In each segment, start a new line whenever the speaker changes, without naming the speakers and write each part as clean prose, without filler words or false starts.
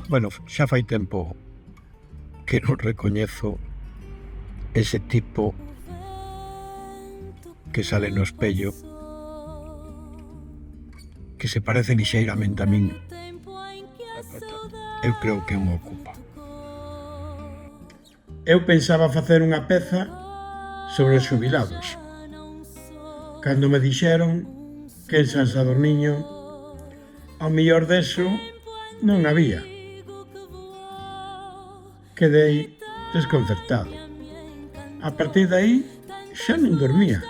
Bueno, xa fai tempo que non recoñezo ese tipo que sale no espello, que se parece lixeiramente a min. Eu creo que me ocupa. Eu pensaba facer unha peza sobre os xubilados. Cando me dixeron que en San Sadurniño ao mellor deso non había. Quedei desconcertado. A partir de aí xa non dormía,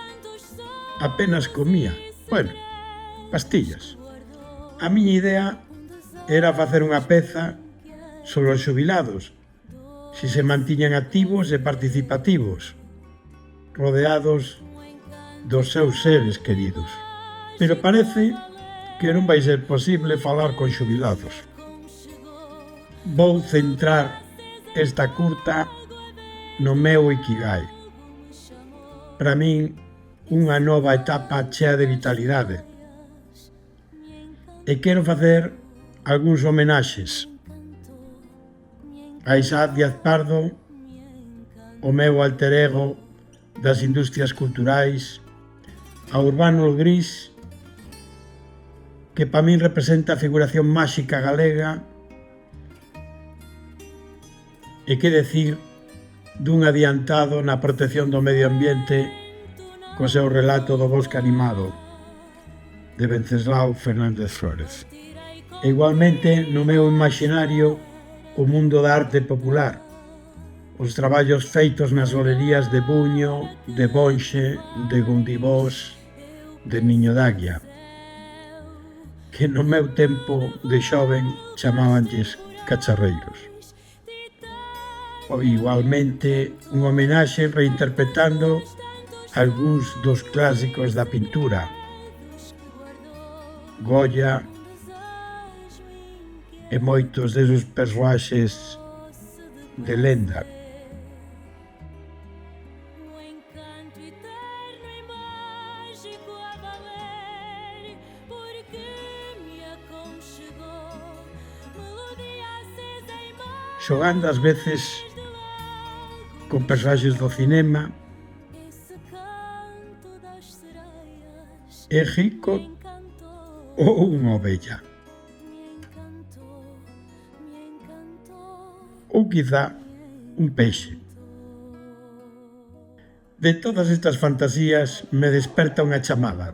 apenas comía, bueno, pastillas. A miña idea era facer unha peza sobre os xubilados, se se mantiñan activos e participativos, rodeados dos seus seres queridos. Pero parece que non vai ser posible falar con xubilados. Vou centrar esta curta no meu Ikigai. Para min, unha nova etapa chea de vitalidade. E quero facer algúns homenaxes a Isaac Díaz Pardo, o meu alter ego das industrias culturais, a Urbano Gris, que para min representa a figuración máxica galega, e que decir dun adiantado na protección do medio ambiente co seu relato do bosque animado de Venceslao Fernández Flórez. E igualmente no meu imaginario o mundo da arte popular, os traballos feitos nas olerías de Buño, de Bonxe, de Gundibós, de Niño d'Águia, que no meu tempo de xoven chamábanlles cacharreiros. Ou igualmente un homenaxe reinterpretando algúns dos clásicos da pintura, Goya e moitos desos persoaxes de lenda. Xogando ás veces con personaxes do cinema, é rico ou unha ovella. Ou quizá un peixe. De todas estas fantasías me desperta unha chamada.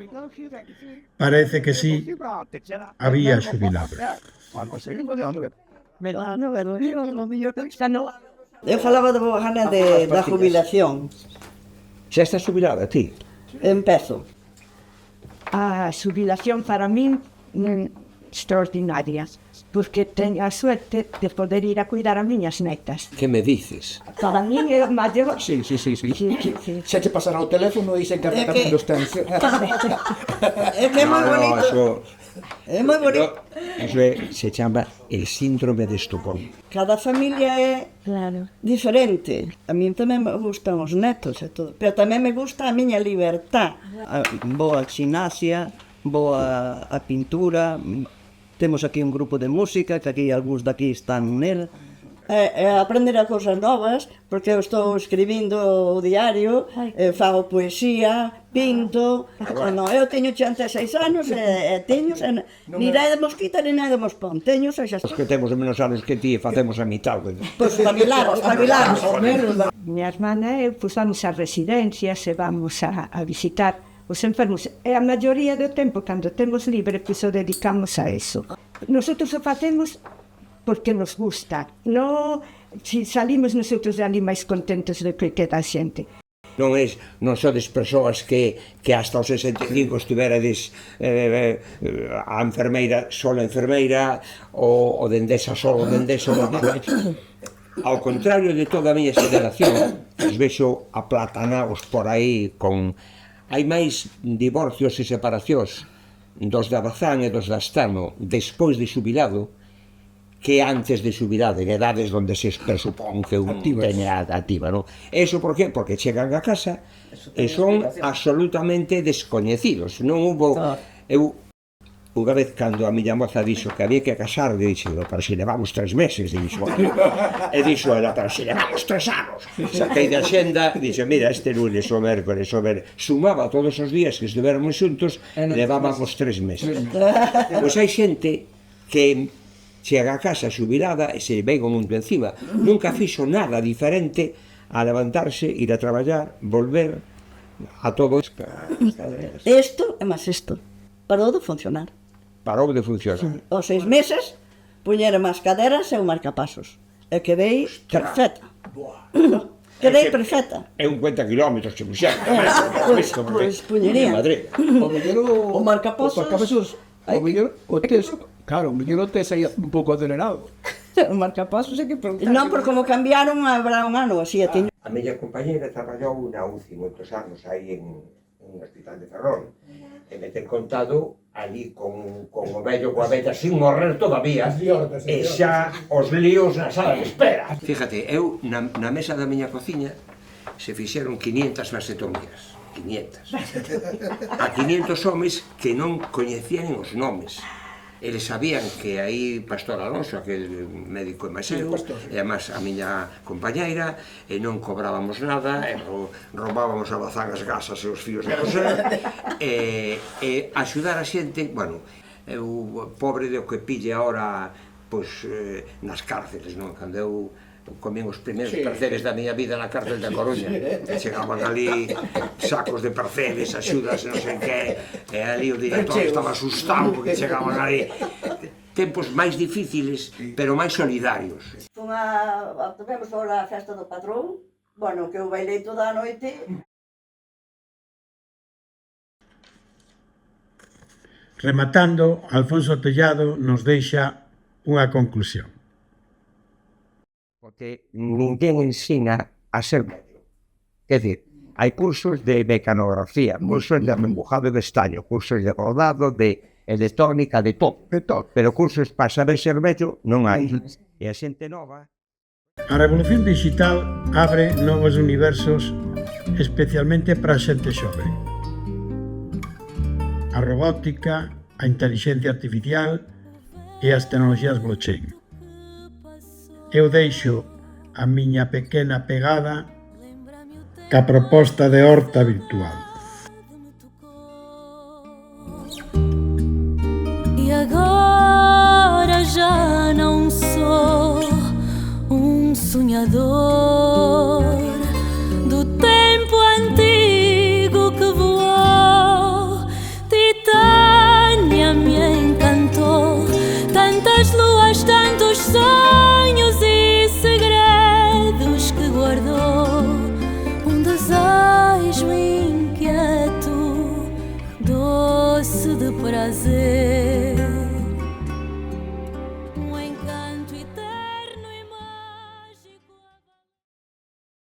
Parece que sí, había xubilado.
Eu falaba de Bojana da jubilación.
Xa estás xubilada, ti?
Empezo.
A xubilación para min extraordinaria, porque teño a suerte de poder ir a cuidar a miñas netas.
Que me dices?
Para min é o maior...
Sí.
Sí.
Xa che pasará o teléfono e se encarga tamén dos teus.
É que é moi bonito. É moi bonito.
Eso se chama el síndrome de Estocolmo.
Cada familia é
Claro.
diferente. A min tamén me gustan os netos e todo, pero tamén me gusta a miña libertad. Vou a gimnasia, vou a pintura, temos aquí un grupo de música, que aquí algúns daqui están nel. Aprender a cousas novas, porque eu estou escribindo o diario, fago poesía, pinto. Bueno, eu teño 86 anos e teño ni nai de mosquita ni nai de mospón. Teño 6 anos.
Os que temos menos anos que ti facemos a mitad.
Pois espabilamos.
Miña hermana e eu vamos a residencias e vamos a visitar os enfermos. E a maioría do tempo, cando temos libre, pois o dedicamos a eso. Nosotros o facemos porque nos gusta. Non, si salimos nosotros ali máis contentos do que queda a xente.
Non sodes persoas que hasta os 65 estiverades a enfermeira, sola enfermeira, ou dendesa solo, dendesa. Ao contrario de toda a miña xeración, os vexo aplatanaos por aí con... Hai máis divorcios e separacións dos de Abazán e dos de Astano despois de xubilado que antes de xubilado, en edades onde se presupón que un teña activa, non? Eso por qué? Porque chegan a casa e son absolutamente descoñecidos. Non hubo... Eu Unha vez, cando a miña moza dixo que había que casar, dixo, para se levamos 3 meses, dixo. E dixo ela, para se levamos 3 anos. Saquei de axenda, dixo, mira, este lunes, o mércoles, sumaba todos os días que estivéramos xuntos, levábamos 3 meses. Pois hai xente que chega a casa xubilada e se ven o mundo encima. Nunca fixo nada diferente a levantarse, ir a traballar, volver a todo.
Isto é máis isto. Parou de funcionar.
Parou de funcionar.
Aos 6 meses, puñeron as caderas e o marcapasos. E quedei perfecta. Quedei perfecta.
É un 50 kilómetros que puxeron.
Pois puñería.
O
marcapasos.
O mellor, claro, o mellor o tes aí un pouco acelerado.
O marcapasos é que preguntar.
Non, por como cambiaron, habrá un ano así.
A miña compañera traballou na UCI moitos anos aí en un hospital de Ferrol. E me ten contado ali con o vello coa vella sin morrer todavía e xa os líos na sala de espera. Fíjate, eu na mesa da miña cociña se fixeron 500 vasectomías. 500. A 500 homes que non coñecían os nomes. Eles sabían que aí Pastor Alonso, aquel médico e máis eu, e además a miña compañeira, e non cobrábamos nada, e roubábamos a bazán as gasas e os fíos de coser, e axudar a xente, bueno, eu pobre do que pille ahora, pois, nas cárceles, non? Cando eu comín os primeiros perceles da miña vida na cárcel da Coruña. Chegaban ali sacos de perceles, axudas, non sei que, e ali o director estaba asustado porque chegaban ali. Tempos máis difíciles, pero máis solidarios.
Tivemos agora a festa do patrón, bueno, que eu bailei toda a noite.
Rematando, Alfonso Tellado nos deixa unha conclusión.
Porque ninguén ensina a ser médico. Quer dizer, hai cursos de mecanografía, cursos de embujado de estaño, cursos de rodado, de electrónica, de todo. Pero cursos para saber ser médico non hai. E a xente nova...
A revolución digital abre novos universos especialmente para a xente xove. A robótica, a inteligencia artificial e as tecnologías blockchain. Eu deixo a miña pequena pegada ca proposta de horta virtual.
E agora já não sou sonhador do tempo antigo que voou. Titânia me encantou, tantas luas, tantos sonhos e segredos que guardou. Desejo inquieto, doce de prazer.